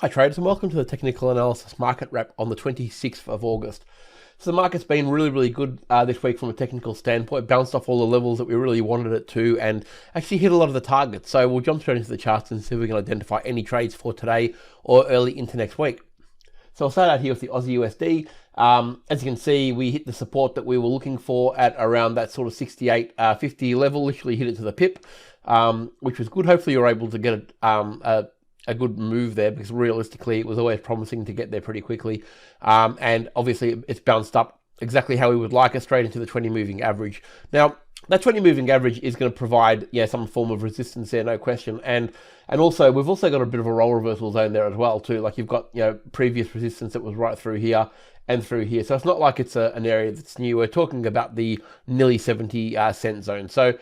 Hi traders, and welcome to the technical analysis market wrap on the 26th of August. So the market's been really good this week from a technical standpoint, bounced off all the levels that we really wanted it to, and actually hit a lot of the targets. So we'll jump straight into the charts and see if we can identify any trades for today or early into next week. So I'll start out here with the Aussie USD. As you can see, we hit the support that we were looking for at around that sort of 68.50 level, literally hit it to the pip, which was good. Hopefully you're able to get a good move there, because realistically it was always promising to get there pretty quickly, and obviously it's bounced up exactly how we would like it, straight into the 20 moving average. Now that 20 moving average is going to provide some form of resistance there, no question, and also we've also got a bit of a role reversal zone there as well too. Like you've got previous resistance that was right through here and through here, so it's not like it's an area that's new. We're talking about the nearly 70 cent zone. So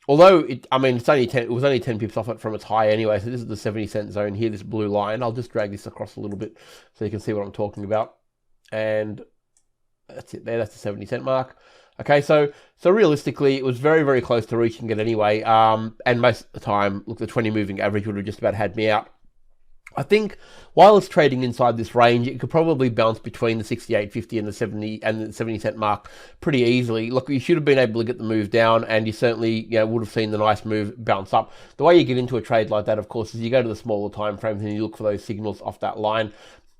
although it was only 10 pips off it from its high anyway, so this is the 70 cent zone here, this blue line. I'll just drag this across a little bit so you can see what I'm talking about. And that's it there, that's the 70 cent mark. Okay, so realistically, it was very close to reaching it anyway. And most of the time, look, the 20 moving average would have just about had me out. I think while it's trading inside this range, it could probably bounce between the 68.50 and the 70 cent mark pretty easily. Look, you should have been able to get the move down, and you certainly would have seen the nice move bounce up. The way you get into a trade like that, of course, is you go to the smaller time frames and you look for those signals off that line.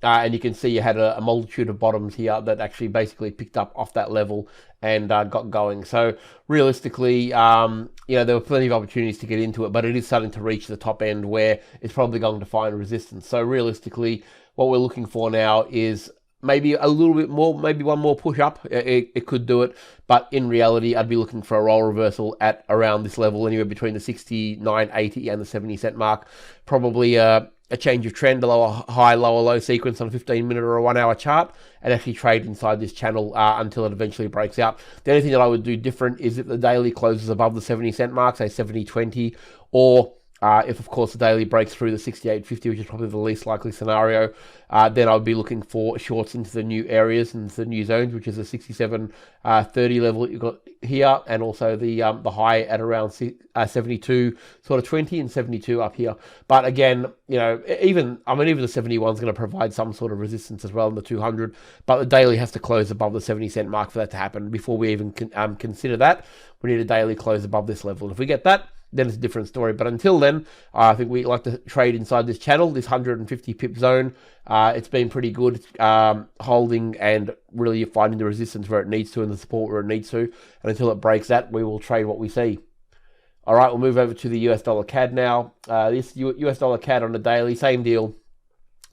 And you can see you had a multitude of bottoms here that actually basically picked up off that level and got going. So realistically, there were plenty of opportunities to get into it, but it is starting to reach the top end where it's probably going to find resistance. So realistically, what we're looking for now is maybe a little bit more, maybe one more push up. It could do it, but in reality, I'd be looking for a role reversal at around this level, anywhere between the 69.80 and the 70 cent mark. Probably a change of trend, a lower high, lower low sequence on a 15-minute or a 1-hour chart, and actually trade inside this channel until it eventually breaks out. The only thing that I would do different is if the daily closes above the 70 cent mark, say 70.20, or if, of course, the daily breaks through the 68.50, which is probably the least likely scenario, then I would be looking for shorts into the new areas and the new zones, which is the 67.30 level that you've got here, and also the high at around 72 sort of 20 and 72 up here. But again, even the 71 is going to provide some sort of resistance as well in the 200, but the daily has to close above the 70 cent mark for that to happen. Before we even consider that, we need a daily close above this level. If we get that, then it's a different story. But until then, I think we like to trade inside this channel, this 150 pip zone. It's been pretty good, holding and really finding the resistance where it needs to and the support where it needs to. And until it breaks that, we will trade what we see. All right, we'll move over to the US dollar CAD now. This US dollar CAD on the daily, same deal.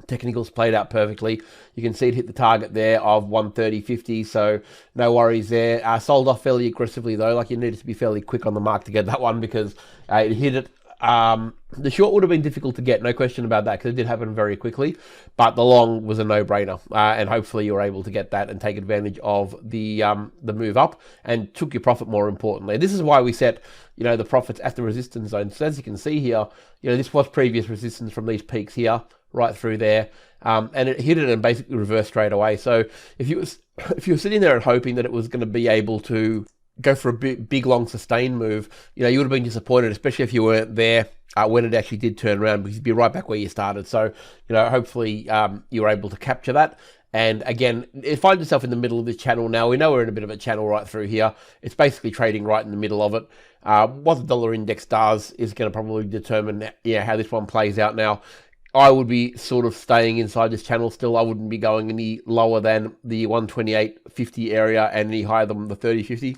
Technicals played out perfectly. You can see it hit the target there of 130.50, so no worries there. Sold off fairly aggressively though, like you needed to be fairly quick on the mark to get that one, because it hit it. The short would have been difficult to get, no question about that, because it did happen very quickly, but the long was a no-brainer, and hopefully you were able to get that and take advantage of the move up and took your profit. More importantly, this is why we set the profits at the resistance zone. So as you can see here, this was previous resistance from these peaks here right through there, and it hit it and basically reversed straight away. So if you were sitting there and hoping that it was going to be able to go for a big long sustained move, you would have been disappointed, especially if you weren't there when it actually did turn around, because you'd be right back where you started. So hopefully you were able to capture that. And again, find yourself in the middle of this channel now. We know we're in a bit of a channel right through here. It's basically trading right in the middle of it. What the dollar index does is going to probably determine how this one plays out. Now, I would be sort of staying inside this channel still. I wouldn't be going any lower than the 128.50 area and any higher than the 30.50.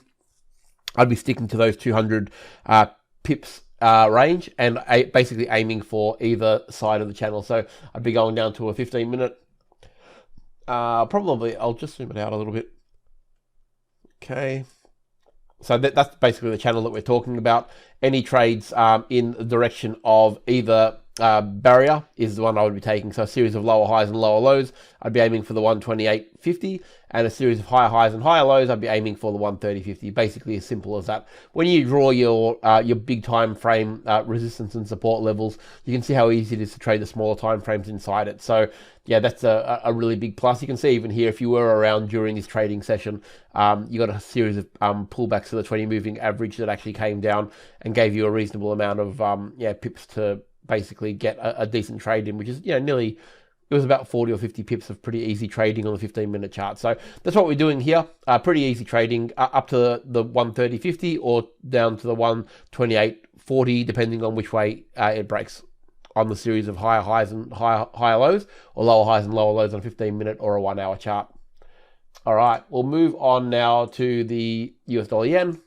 I'd be sticking to those 200 pips range and basically aiming for either side of the channel. So I'd be going down to a 15-minute. Probably, I'll just zoom it out a little bit. Okay. So that's basically the channel that we're talking about. Any trades in the direction of either barrier is the one I would be taking. So a series of lower highs and lower lows, I'd be aiming for the 128.50, and a series of higher highs and higher lows, I'd be aiming for the 130.50. Basically as simple as that. When you draw your big time frame resistance and support levels, you can see how easy it is to trade the smaller time frames inside it. So yeah, that's a really big plus. You can see even here, if you were around during this trading session, you got a series of pullbacks to the 20 moving average that actually came down and gave you a reasonable amount of pips to basically get a decent trade in, which is nearly it was about 40 or 50 pips of pretty easy trading on the 15-minute chart. So that's what we're doing here. Pretty easy trading up to the 130.50 or down to the 128.40, depending on which way it breaks on the series of higher highs and higher lows, or lower highs and lower lows on a 15-minute or a 1-hour chart. All right, we'll move on now to the US dollar yen.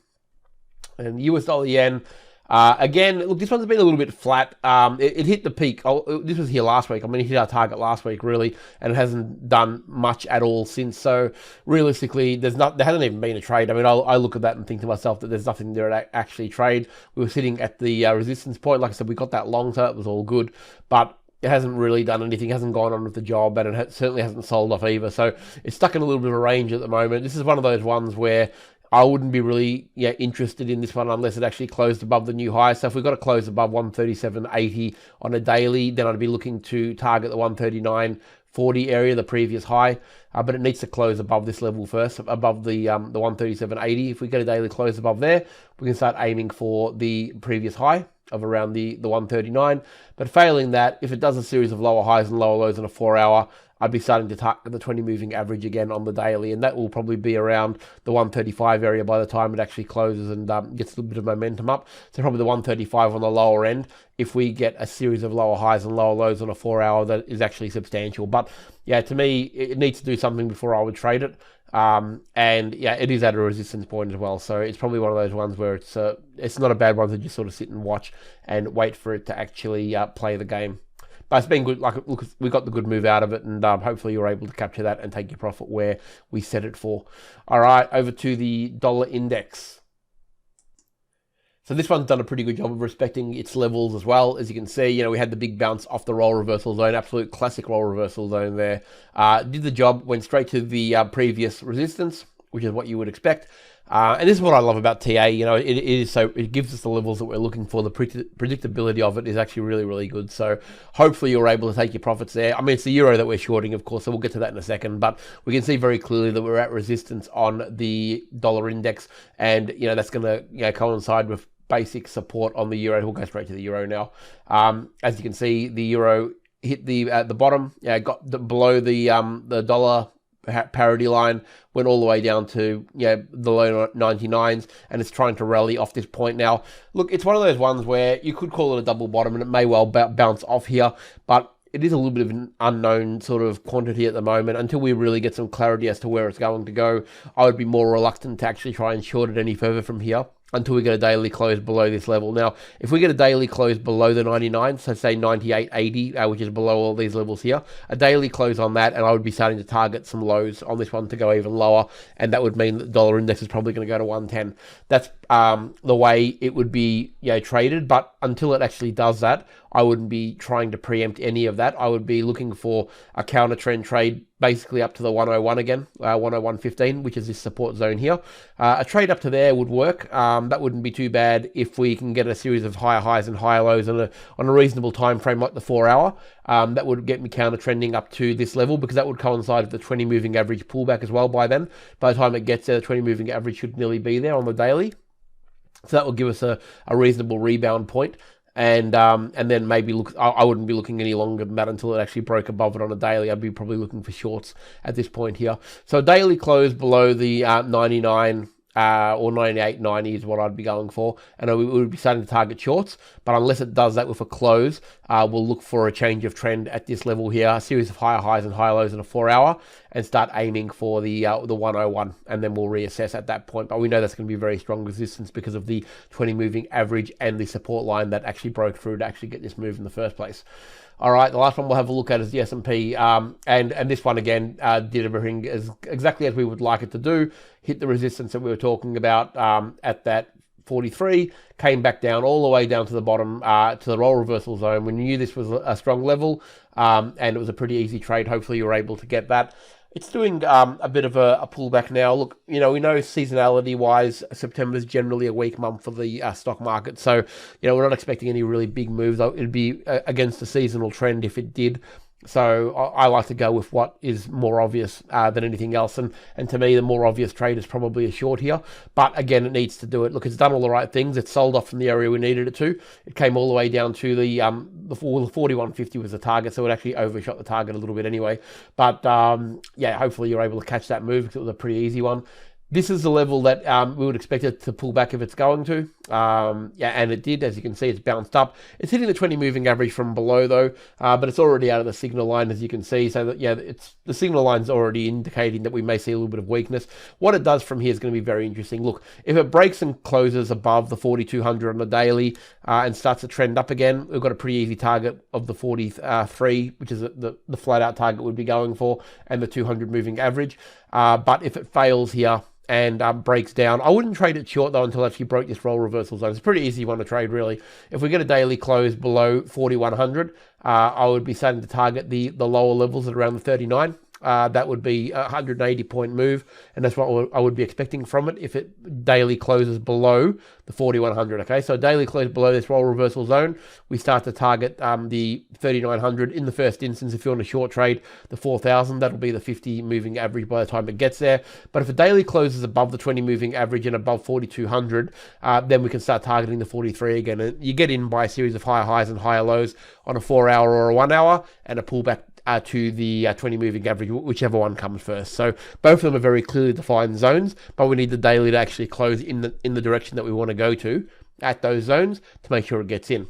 And US dollar yen, again, look, this one's been a little bit flat. It hit the peak. This was here last week. I mean, it hit our target last week, really, and it hasn't done much at all since. So realistically, there hasn't even been a trade. I mean, I look at that and think to myself that there's nothing there to actually trade. We were sitting at the resistance point. Like I said, we got that long, so it was all good. But it hasn't really done anything, hasn't gone on with the job, and it certainly hasn't sold off either. So it's stuck in a little bit of a range at the moment. This is one of those ones where I wouldn't be really interested in this one unless it actually closed above the new high. So if we've got to close above 137.80 on a daily, then I'd be looking to target the 139.40 area, the previous high. But it needs to close above this level first, above the 137.80. If we get a daily close above there, we can start aiming for the previous high of around the 139. But failing that, if it does a series of lower highs and lower lows on a 4-hour, I'd be starting to target the 20 moving average again on the daily, and that will probably be around the 135 area by the time it actually closes and gets a little bit of momentum up. So probably the 135 on the lower end if we get a series of lower highs and lower lows on a 4-hour that is actually substantial. But yeah, to me, it needs to do something before I would trade it. And yeah, it is at a resistance point as well. So it's probably one of those ones where it's not a bad one to just sort of sit and watch and wait for it to actually play the game. But it's been good. Like, look, we got the good move out of it, and hopefully you're able to capture that and take your profit where we set it for. All right, over to the dollar index. So this one's done a pretty good job of respecting its levels as well. As you can see, we had the big bounce off the roll reversal zone, absolute classic roll reversal zone there. Did the job, went straight to the previous resistance, which is what you would expect. And this is what I love about TA. It gives us the levels that we're looking for. The predictability of it is actually really, really good. So hopefully you're able to take your profits there. I mean, it's the euro that we're shorting, of course, so we'll get to that in a second. But we can see very clearly that we're at resistance on the dollar index, and that's going to coincide with basic support on the euro. We'll go straight to the euro now. As you can see, the euro hit the bottom. Got below the dollar parity line, went all the way down to the low 99s, and it's trying to rally off this point now. Look, it's one of those ones where you could call it a double bottom, and it may well bounce off here, but it is a little bit of an unknown sort of quantity at the moment. Until we really get some clarity as to where it's going to go, I would be more reluctant to actually try and short it any further from here until we get a daily close below this level. Now, if we get a daily close below the 99, so say 98.80, which is below all these levels here, a daily close on that, and I would be starting to target some lows on this one to go even lower, and that would mean that the dollar index is probably going to go to 110. That's the way it would be traded, but until it actually does that, I wouldn't be trying to preempt any of that. I would be looking for a counter trend trade basically up to the 101 again, 101.15, which is this support zone here. A trade up to there would work. That wouldn't be too bad if we can get a series of higher highs and higher lows on a reasonable time frame like the 4-hour. That would get me counter trending up to this level, because that would coincide with the 20 moving average pullback as well by then. By the time it gets there, the 20 moving average should nearly be there on the daily. So that will give us a reasonable rebound point. And then maybe I wouldn't be looking any longer than that until it actually broke above it on a daily. I'd be probably looking for shorts at this point here. So daily close below the 99 or 98.90 is what I'd be going for, and we would be starting to target shorts. But unless it does that with a close, we'll look for a change of trend at this level here, a series of higher highs and higher lows in a 4-hour, and start aiming for the 101, and then we'll reassess at that point. But we know that's going to be very strong resistance because of the 20 moving average and the support line that actually broke through to actually get this move in the first place. All right, the last one we'll have a look at is the S&P, and this one again did everything exactly as we would like it to do. Hit the resistance that we were talking about at that 43, came back down all the way down to the bottom to the roll reversal zone. We knew this was a strong level, and it was a pretty easy trade. Hopefully you were able to get that. It's doing a bit of a pullback now. Look, we know seasonality-wise, September is generally a weak month for the stock market. So, we're not expecting any really big moves. It'd be against the seasonal trend if it did So I like to go with what is more obvious than anything else. And to me, the more obvious trade is probably a short here. But again, it needs to do it. Look, it's done all the right things. It's sold off from the area we needed it to. It came all the way down to the 41.50 was the target, so it actually overshot the target a little bit anyway. But yeah, hopefully you're able to catch that move because it was a pretty easy one. This is the level that we would expect it to pull back if it's going to. Yeah, and it did. As you can see, it's bounced up. It's hitting the 20 moving average from below, though, but it's already out of the signal line, as you can see. So that, yeah, the signal line's already indicating that we may see a little bit of weakness. What it does from here is going to be very interesting. Look, if it breaks and closes above the 4,200 on the daily and starts to trend up again, we've got a pretty easy target of the 43, which is the flat-out target we'd be going for, and the 200 moving average. But if it fails here, and breaks down, I wouldn't trade it short though until it actually broke this roll reversal zone. It's a pretty easy one to trade, really. If we get a daily close below 4,100, I would be starting to target the lower levels at around the 39. That would be a 180-point move, and that's what I would be expecting from it if it daily closes below the 4,100. Okay, so daily close below this roll reversal zone, we start to target the 3,900 in the first instance. If you're on a short trade, the 4,000, that'll be the 50 moving average by the time it gets there. But if a daily closes above the 20 moving average and above 4,200, then we can start targeting the 43 again. And you get in by a series of higher highs and higher lows on a 4-hour or a 1-hour, and a pullback to the 20 moving average, whichever one comes first. So both of them are very clearly defined zones, but we need the daily to actually close in the direction that we want to go to at those zones to make sure it gets in.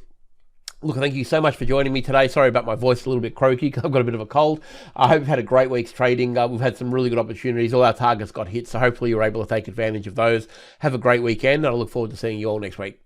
Look, thank you so much for joining me today. Sorry about my voice, a little bit croaky because I've got a bit of a cold. I hope you've had a great week's trading. We've had some really good opportunities. All our targets got hit, so hopefully you're able to take advantage of those. Have a great weekend, and I look forward to seeing you all next week.